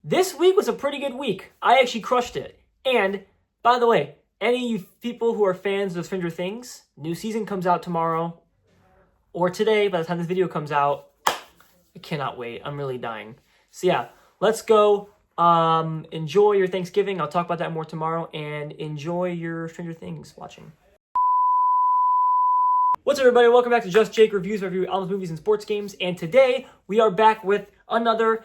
This week was a pretty good week. I actually crushed it. And, by the way, any of you people who are fans of Stranger Things, new season comes out tomorrow, or today, by the time this video comes out. I cannot wait. I'm really dying. So yeah, let's go. Enjoy your Thanksgiving. I'll talk about that more tomorrow. And enjoy your Stranger Things watching. What's up, everybody? Welcome back to Just Jake Reviews, where I review albums, movies, and sports games. And today, we are back with another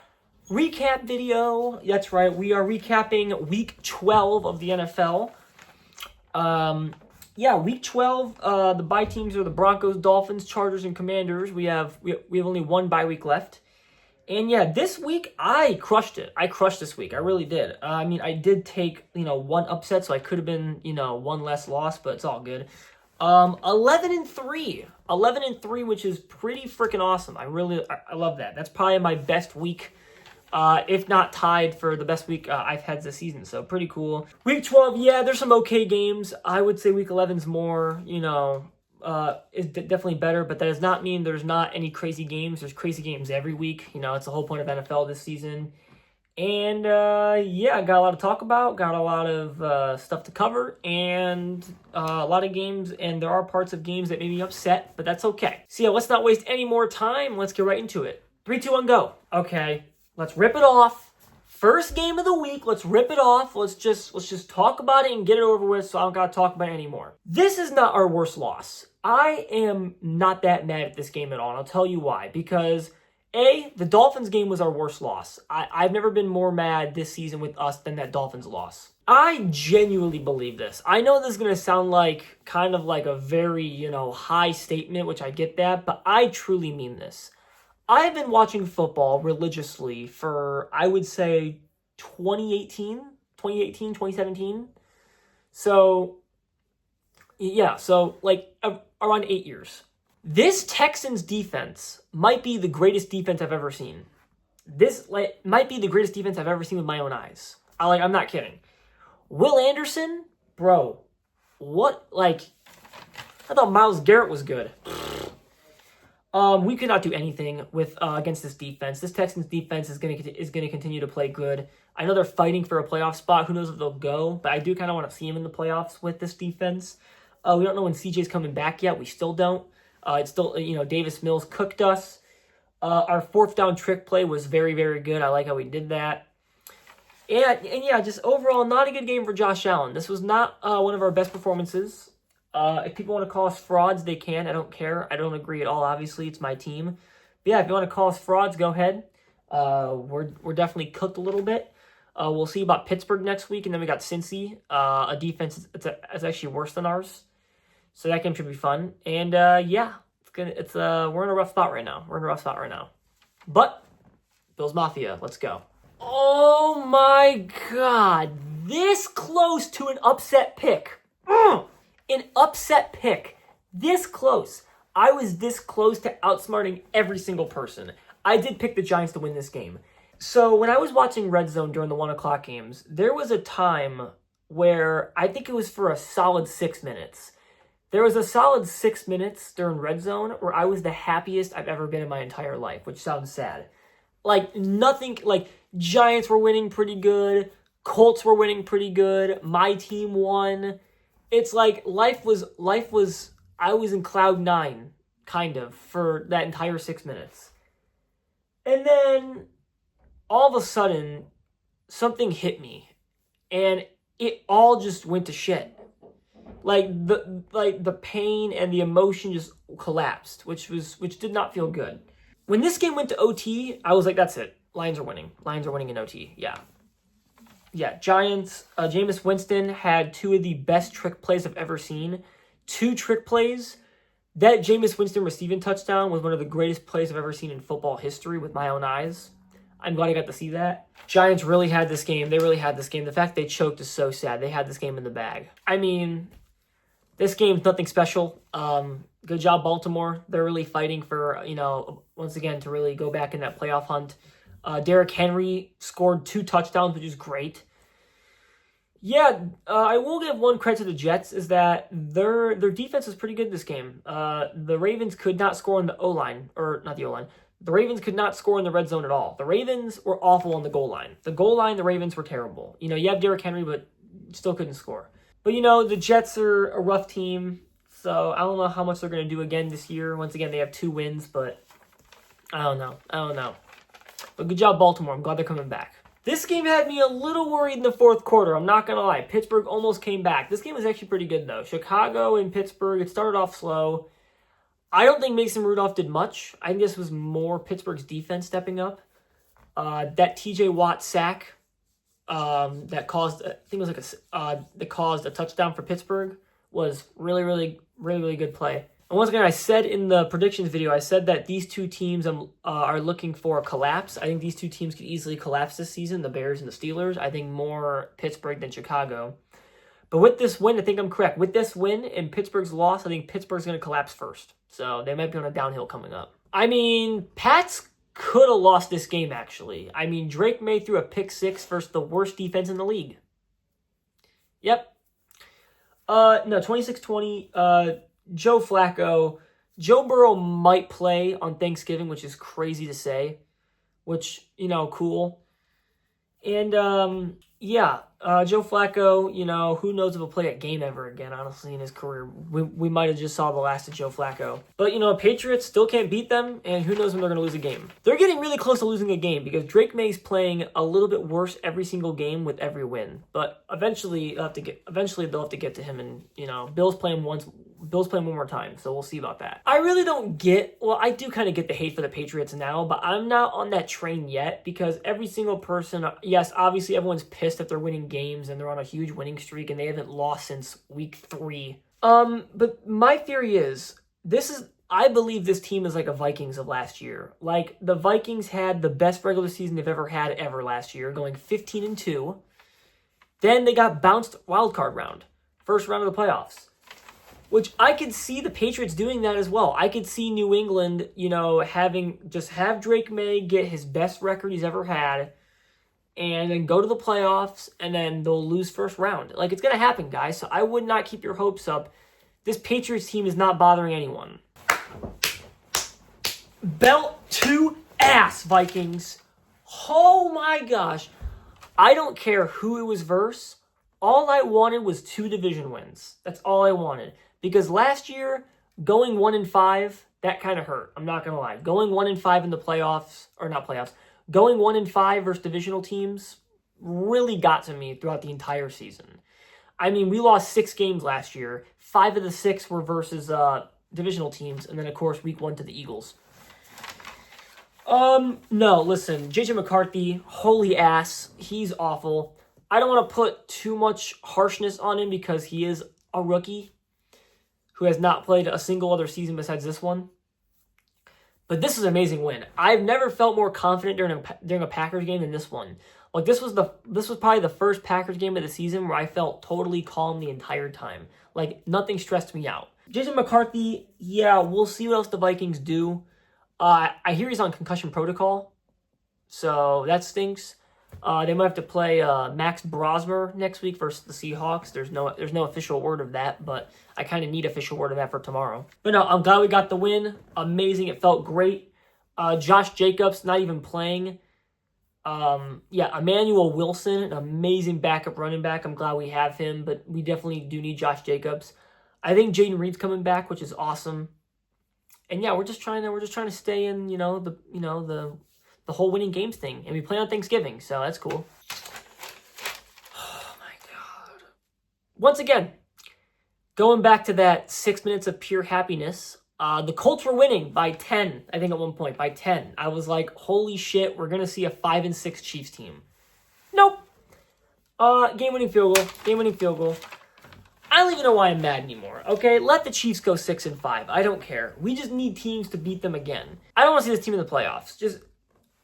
recap video. That's right. We are recapping Week 12 of the NFL. Yeah, Week 12, the bye teams are the Broncos, Dolphins, Chargers, and Commanders. We have only one bye week left. And yeah, this week, I crushed it. I crushed this week. I really did. I mean, I did take, one upset, so I could have been, one less loss, but it's all good. 11-3. 11-3, which is pretty freaking awesome. I love that. That's probably my best week, if not tied for the best week I've had this season. So pretty cool. Week 12, yeah, there's some okay games. I would say Week 11's more, is definitely better, but that does not mean there's not any crazy games. There's crazy games every week. It's the whole point of NFL this season. And, yeah, got a lot to talk about, got a lot of stuff to cover, and a lot of games, and there are parts of games that made me upset, but that's okay. So, yeah, let's not waste any more time. Let's get right into it. 3, 2, 1, go. Okay, let's rip it off. First game of the week, let's rip it off. Let's just talk about it and get it over with, so I don't got to talk about it anymore. This is not our worst loss. I am not that mad at this game at all, and I'll tell you why. Because the Dolphins game was our worst loss. I've never been more mad this season with us than that Dolphins loss. I genuinely believe this. I know this is going to sound like kind of like a very, high statement, which I get that, but I truly mean this. I've been watching football religiously for, I would say, 2017. So, yeah, around 8 years. This Texans defense might be the greatest defense I've ever seen. This might be the greatest defense I've ever seen with my own eyes. I'm not kidding. Will Anderson, bro, what, I thought Myles Garrett was good. We could not do anything with against this defense. This Texans defense is gonna continue to play good. I know they're fighting for a playoff spot. Who knows if they'll go? But I do kind of want to see them in the playoffs with this defense. We don't know when CJ's coming back yet. We still don't. It's still, Davis Mills cooked us. Our fourth down trick play was very, very good. I like how we did that. And yeah, just overall, not a good game for Josh Allen. This was not one of our best performances. If people want to call us frauds, they can. I don't care. I don't agree at all. Obviously, it's my team. But yeah, if you want to call us frauds, go ahead. We're definitely cooked a little bit. We'll see about Pittsburgh next week, and then we got Cincy, a defense it's actually worse than ours. So that game should be fun. And yeah, we're in a rough spot right now. But Bills Mafia, let's go. Oh my God, this close to an upset pick. An upset pick. This close. I was this close to outsmarting every single person. I did pick the Giants to win this game. So when I was watching Red Zone during the 1 o'clock games, there was a time where I think it was for a solid 6 minutes. There was a solid 6 minutes during Red Zone where I was the happiest I've ever been in my entire life, which sounds sad. Giants were winning pretty good. Colts were winning pretty good. My team won. It's like life was, I was in cloud 9, kind of, for that entire 6 minutes. And then, all of a sudden, something hit me. And it all just went to shit. The pain and the emotion just collapsed, which did not feel good. When this game went to OT, I was like, that's it. Lions are winning. Lions are winning in OT. Yeah. Yeah, Giants, Jameis Winston had 2 of the best trick plays I've ever seen. 2 trick plays. That Jameis Winston receiving touchdown was one of the greatest plays I've ever seen in football history with my own eyes. I'm glad I got to see that. Giants really had this game. They really had this game. The fact they choked is so sad. They had this game in the bag. I mean, this game's nothing special. Good job, Baltimore. They're really fighting for, once again, to really go back in that playoff hunt. Derrick Henry scored 2 touchdowns, which is great. Yeah, I will give one credit to the Jets, is that their defense is pretty good this game. The Ravens could not score on the O-line, or not the O-line. The Ravens could not score in the red zone at all. The Ravens were awful on the goal line. The goal line, the Ravens were terrible. You have Derrick Henry, but still couldn't score. But, the Jets are a rough team, so I don't know how much they're going to do again this year. Once again, they have 2 wins, but I don't know. But good job, Baltimore. I'm glad they're coming back. This game had me a little worried in the fourth quarter. I'm not going to lie. Pittsburgh almost came back. This game was actually pretty good, though. Chicago and Pittsburgh, it started off slow. I don't think Mason Rudolph did much. I think this was more Pittsburgh's defense stepping up. That TJ Watt sack that caused, I think it was that caused a touchdown for Pittsburgh was really, really, really, really good play. And once again, I said in the predictions video, I said that these 2 teams are looking for a collapse. I think these 2 teams could easily collapse this season, the Bears and the Steelers. I think more Pittsburgh than Chicago. But with this win, I think I'm correct. With this win and Pittsburgh's loss, I think Pittsburgh's going to collapse first. So they might be on a downhill coming up. Pats could have lost this game, actually. Drake May threw a pick 6 versus the worst defense in the league. Yep. No, 26-20. Joe Flacco. Joe Burrow might play on Thanksgiving, which is crazy to say. Which, cool. And, Joe Flacco, who knows if he'll play a game ever again, honestly, in his career. We might have just saw the last of Joe Flacco. But, Patriots still can't beat them, and who knows when they're going to lose a game. They're getting really close to losing a game because Drake May's playing a little bit worse every single game with every win. But eventually they'll have to get to him, and, Bill's playing one more time, so we'll see about that. I really don't I do kind of get the hate for the Patriots now, but I'm not on that train yet because every single person, yes, obviously everyone's pissed if they're winning games and they're on a huge winning streak and they haven't lost since week 3. But my theory is, I believe this team is like a Vikings of last year. Like, the Vikings had the best regular season they've ever had last year, going 15-2. Then they got bounced wildcard round, first round of the playoffs. Which I could see the Patriots doing that as well. I could see New England, have Drake May get his best record he's ever had, and then go to the playoffs, and then they'll lose first round. Like, it's going to happen, guys, so I would not keep your hopes up. This Patriots team is not bothering anyone. Belt to ass, Vikings. Oh my gosh. I don't care who it was versus. All I wanted was 2 division wins. That's all I wanted. Because last year, going 1-5, that kind of hurt. I'm not going to lie. Going 1-5 in the playoffs, or not playoffs, going 1-5 versus divisional teams really got to me throughout the entire season. We lost 6 games last year. 5 of the 6 were versus divisional teams, and then, of course, week 1 to the Eagles. No, listen, JJ McCarthy, holy ass, he's awful. I don't want to put too much harshness on him because he is a rookie who has not played a single other season besides this one. But this is an amazing win. I've never felt more confident during a Packers game than this one. Like, this was probably the first Packers game of the season where I felt totally calm the entire time. Like, nothing stressed me out. Jason McCarthy, yeah, we'll see what else the Vikings do. I hear he's on concussion protocol, so that stinks. They might have to play Max Brosmer next week versus the Seahawks. There's no official word of that, but I kind of need official word of that for tomorrow. But no, I'm glad we got the win. Amazing. It felt great. Josh Jacobs not even playing. Emmanuel Wilson, an amazing backup running back. I'm glad we have him, but we definitely do need Josh Jacobs. I think Jaden Reed's coming back, which is awesome. And yeah, we're just trying to stay in, the whole winning games thing. And we play on Thanksgiving, so that's cool. Oh my God. Once again, going back to that 6 minutes of pure happiness, the Colts were winning by 10, I think at one point, by 10. I was like, holy shit, we're going to see a 5-6 Chiefs team. Nope. Game-winning field goal. I don't even know why I'm mad anymore, okay? Let the Chiefs go 6-5. I don't care. We just need teams to beat them again. I don't want to see this team in the playoffs.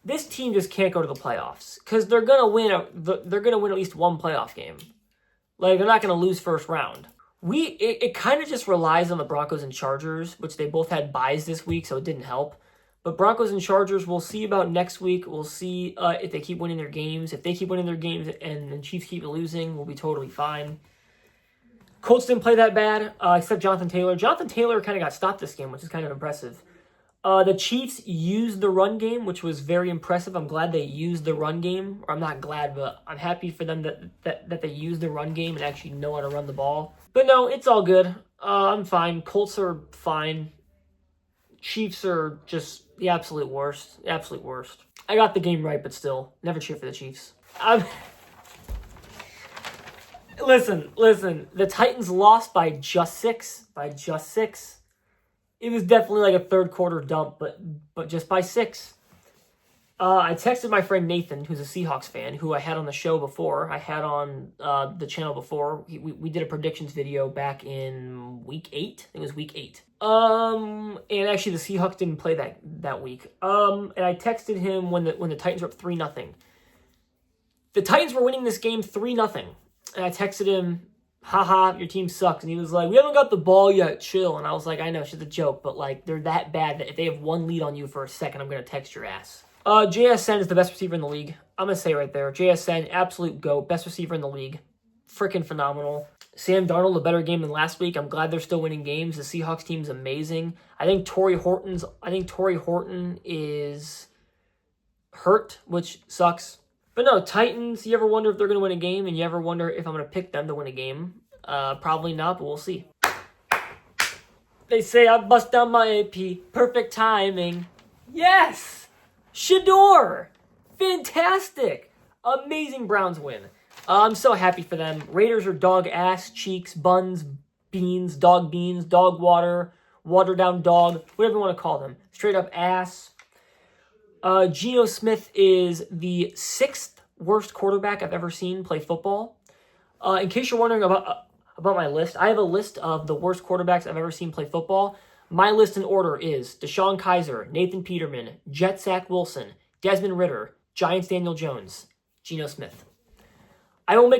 This team just can't go to the playoffs because they're gonna win. They're gonna win at least one playoff game. Like, they're not gonna lose first round. It kind of just relies on the Broncos and Chargers, which they both had byes this week, so it didn't help. But Broncos and Chargers, we'll see about next week. We'll see if they keep winning their games. If they keep winning their games and the Chiefs keep losing, we'll be totally fine. Colts didn't play that bad, except Jonathan Taylor. Jonathan Taylor kind of got stopped this game, which is kind of impressive. The Chiefs used the run game, which was very impressive. I'm glad they used the run game. Or I'm not glad, but I'm happy for them that they used the run game and actually know how to run the ball. But no, it's all good. I'm fine. Colts are fine. Chiefs are just the absolute worst. The absolute worst. I got the game right, but still, never cheer for the Chiefs. Listen. The Titans lost by just 6. It was definitely like a third quarter dump, but just by 6. I texted my friend Nathan, who's a Seahawks fan, who I had on the show before. I had on the channel before. We did a predictions video back in week 8. It was week 8. And actually the Seahawks didn't play that week. And I texted him when the Titans were up 3-0. The Titans were winning this game 3-0. And I texted him, haha, your team sucks. And he was like, we haven't got the ball yet, chill. And I was like, I know, shit's a joke, but like they're that bad that if they have one lead on you for a second, I'm going to text your ass. JSN is the best receiver in the league. I'm going to say right there. JSN, absolute GOAT, best receiver in the league. Freaking phenomenal. Sam Darnold, a better game than last week. I'm glad they're still winning games. The Seahawks team's amazing. I think Torrey Horton is hurt, which sucks. But no, Titans, you ever wonder if they're going to win a game? And you ever wonder if I'm going to pick them to win a game? Probably not, but we'll see. They say I bust down my AP. Perfect timing. Yes! Shador! Fantastic! Amazing Browns win. I'm so happy for them. Raiders are dog ass, cheeks, buns, beans, dog water, watered down dog, whatever you want to call them. Straight up ass. Geno Smith is the 6th worst quarterback I've ever seen play football. In case you're wondering about my list, I have a list of the worst quarterbacks I've ever seen play football. My list in order is DeShone Kizer, Nathan Peterman, Jet Zach Wilson, Desmond Ridder, Giants Daniel Jones, Geno Smith. I don't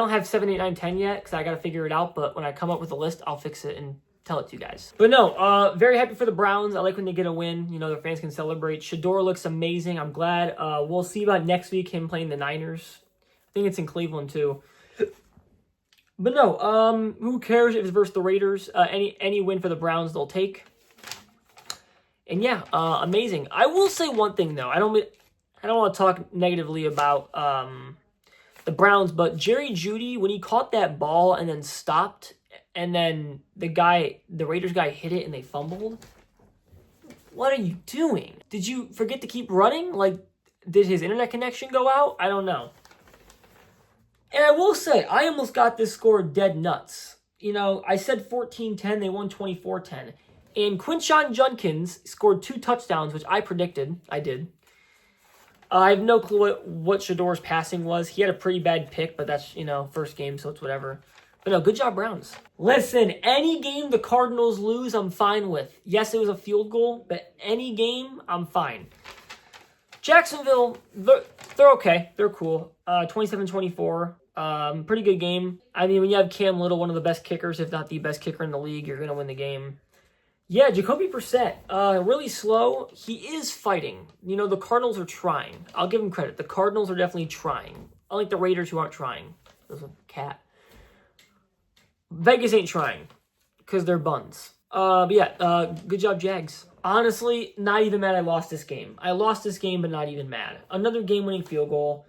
have 7, 8, 9, 10 yet because I got to figure it out, but when I come up with a list, I'll fix it and tell it to you guys. But no, very happy for the Browns. I like when they get a win. You know, their fans can celebrate. Shador looks amazing. I'm glad. We'll see about next week, him playing the Niners. I think it's in Cleveland too. But no, who cares if it's versus the Raiders? Any win for the Browns, they'll take. And yeah, amazing. I will say one thing though. I don't want to talk negatively about the Browns, but Jerry Jeudy, when he caught that ball and then stopped, and then the Raiders guy hit it and they fumbled. What are you doing? Did you forget to keep running? Like, did his internet connection go out? I don't know. And I will say, I almost got this score dead nuts. You know, I said 14-10, they won 24-10. And Quinshon Judkins scored 2 touchdowns, which I predicted. I did. I have no clue what Shador's passing was. He had a pretty bad pick, but that's, you know, first game, so it's whatever. But no, good job, Browns. Listen, any game the Cardinals lose, I'm fine with. Yes, it was a field goal, but any game, I'm fine. Jacksonville, they're okay. They're cool. 27-24. Pretty good game. I mean, when you have Cam Little, one of the best kickers, if not the best kicker in the league, you're going to win the game. Yeah, Jacoby Brissett, really slow. He is fighting. You know, the Cardinals are trying. I'll give him credit. The Cardinals are definitely trying. Unlike the Raiders who aren't trying. There's a cat. Vegas ain't trying because they're buns. But yeah, good job, Jags. Honestly, not even mad I lost this game. I lost this game, but not even mad. Another game-winning field goal.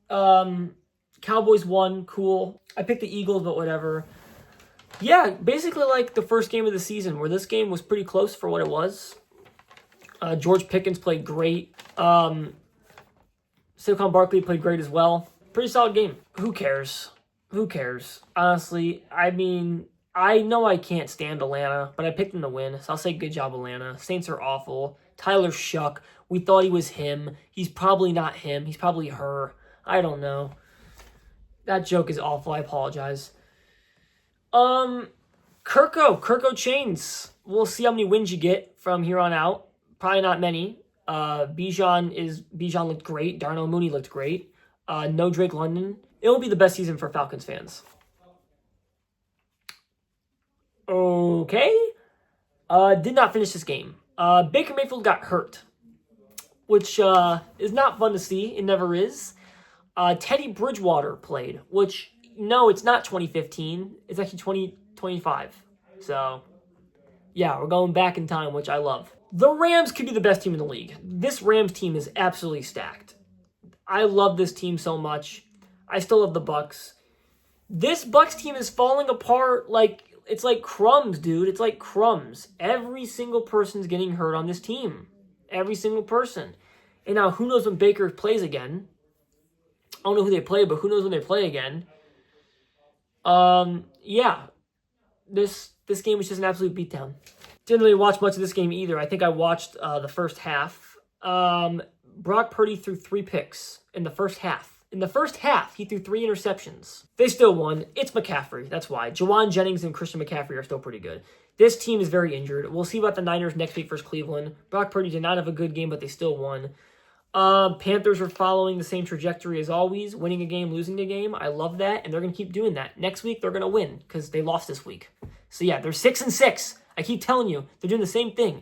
Cowboys won, cool. I picked the Eagles, but whatever. Yeah, basically like the first game of the season, where this game was pretty close for what it was. George Pickens played great. Saquon Barkley played great as well. Pretty solid game. Who cares? Who cares? Honestly, I mean, I know I can't stand Atlanta, but I picked them to win, so I'll say good job, Atlanta. Saints are awful. Tyler Shuck, we thought he was him. He's probably not him. He's probably her. I don't know. That joke is awful. I apologize. Kirko Chains. We'll see how many wins you get from here on out. Probably not many. Bijan looked great. Darnell Mooney looked great. No Drake London. It will be the best season for Falcons fans. Okay. Did not finish this game. Baker Mayfield got hurt, which is not fun to see. It never is. Teddy Bridgewater played, which, no, it's not 2015. It's actually 2025. So, yeah, we're going back in time, which I love. The Rams could be the best team in the league. This Rams team is absolutely stacked. I love this team so much. I still love the Bucks. This Bucks team is falling apart like it's like crumbs, dude. It's like crumbs. Every single person's getting hurt on this team. Every single person. And now who knows when Baker plays again? I don't know who they play, but who knows when they play again? Yeah. This game was just an absolute beatdown. Didn't really watch much of this game either. I think I watched the first half. Brock Purdy threw 3 picks in the first half. In the first half, he threw 3 interceptions. They still won. It's McCaffrey. That's why. Jawan Jennings and Christian McCaffrey are still pretty good. This team is very injured. We'll see about the Niners next week versus Cleveland. Brock Purdy did not have a good game, but they still won. Panthers are following the same trajectory as always. Winning a game, losing a game. I love that, and they're going to keep doing that. Next week, they're going to win because they lost this week. So yeah, they're 6-6. I keep telling you, they're doing the same thing.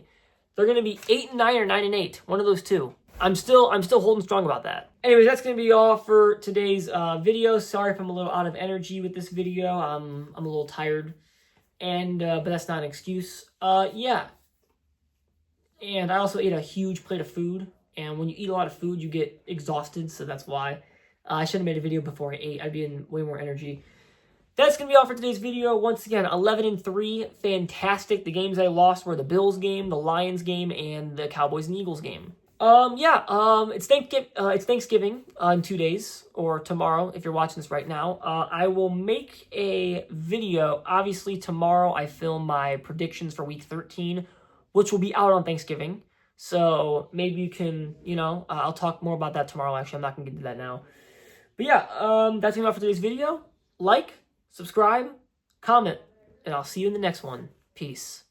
They're going to be 8-9 or 9-8. One of those two. I'm still holding strong about that. Anyways, that's going to be all for today's video. Sorry if I'm a little out of energy with this video. I'm a little tired, and but that's not an excuse. Yeah. And I also ate a huge plate of food, and when you eat a lot of food, you get exhausted, so that's why. I should have made a video before I ate. I'd be in way more energy. That's going to be all for today's video. Once again, 11-3, fantastic. The games I lost were the Bills game, the Lions game, and the Cowboys and Eagles game. It's Thanksgiving in 2 days, or tomorrow if you're watching this right now. I will make a video. Obviously, tomorrow I film my predictions for Week 13, which will be out on Thanksgiving. So maybe you can, I'll talk more about that tomorrow. Actually, I'm not going to get into that now. But yeah, that's going to be all for today's video. Like, subscribe, comment, and I'll see you in the next one. Peace.